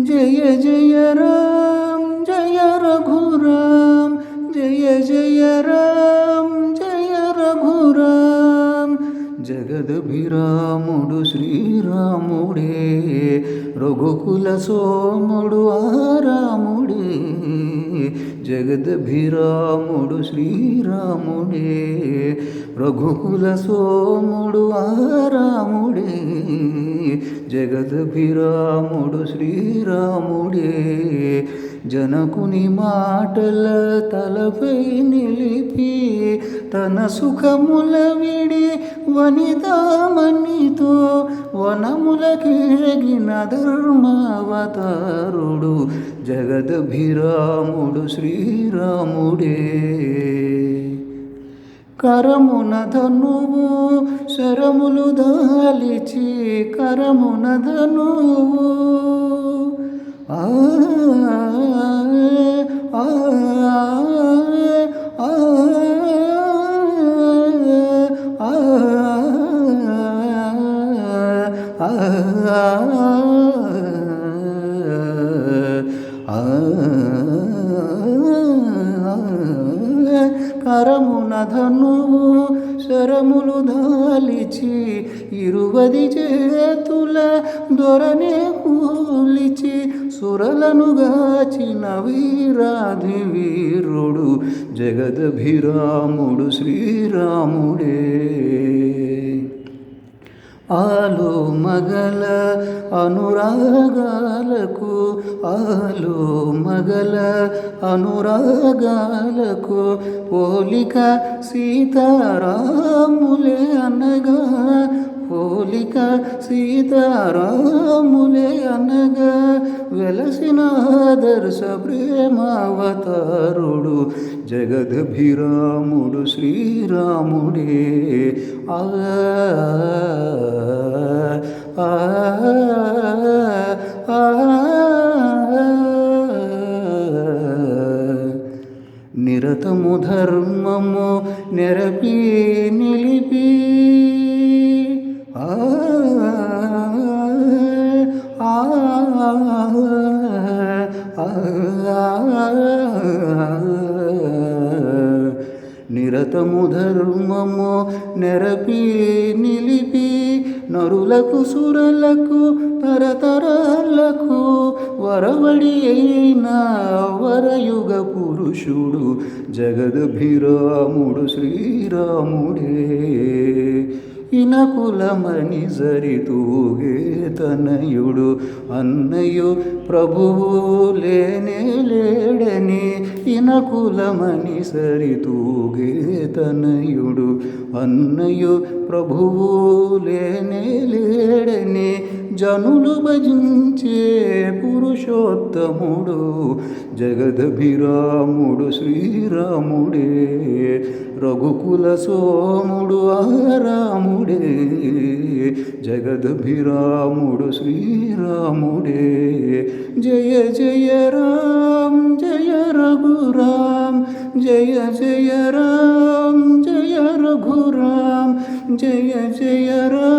జయ జయ రామ్ జయ రఘురామ్ జయ జయ రామ్ జయ రఘురామ్ జగదభిరాముడు శ్రీరాముడే రఘుకుల సోముడు ఆరాముడే జగదభిరాముడు శ్రీరాముడే రఘుకుల సోముడు ఆరాముడే జగదభిరాముడు శ్రీరాముడే జనకుని మాటల తలపై నిలిపి తన సుఖముల విడి వనితామణితో వనములకేగిన ధర్మావతారుడు జగదభిరాముడు శ్రీరాముడే కరమున ధనువు శరములు దాలిచి కరమున ధనువు ఆ ఆ ఆ కరమున ధనువు శరములు దాలిచి ఇరువది చేతుల దొరనే కూలిచి సురలను గాచిన వీరాధి వీరుడు జగదభిరాముడు శ్రీరాముడే ఆలో మగల అనురాగాలకు ఆలో మగల అనురాగాలకు పోలిక సీతారాములే అనగా పోలిక సీతారాములే అనగా వెలసిన ఆదర్శ ప్రేమావతారుడు జగదభిరాముడు శ్రీరాముడే ఆ ఆ ఆ నిరతము ధర్మము నెరపి నిలిపి నిరతము ధర్మము నెరపి నిలిపి నరులకు సురలకు తరతరాలకు వరవడి అయిన వరయుగ పురుషుడు జగదభిరాముడు శ్రీరాముడే ఇనకులమణి సరితూగే తనయుడు అన్నయు ప్రభువు లేనే లేడని ఇనకులమణి సరితూగే తనయుడు అన్నయు ప్రభువు లేనే లేడని జనులు భజించే పురుషోత్తముడు జగదభిరాముడు శ్రీరాముడే రఘుకుల సోముడు ఆరాముడే జగదభిరాముడు శ్రీరాముడే జయ జయ రామ్ జయ రఘురామ్ జయ జయ రామ్ జయ రఘురామ్ జయ జయ రామ్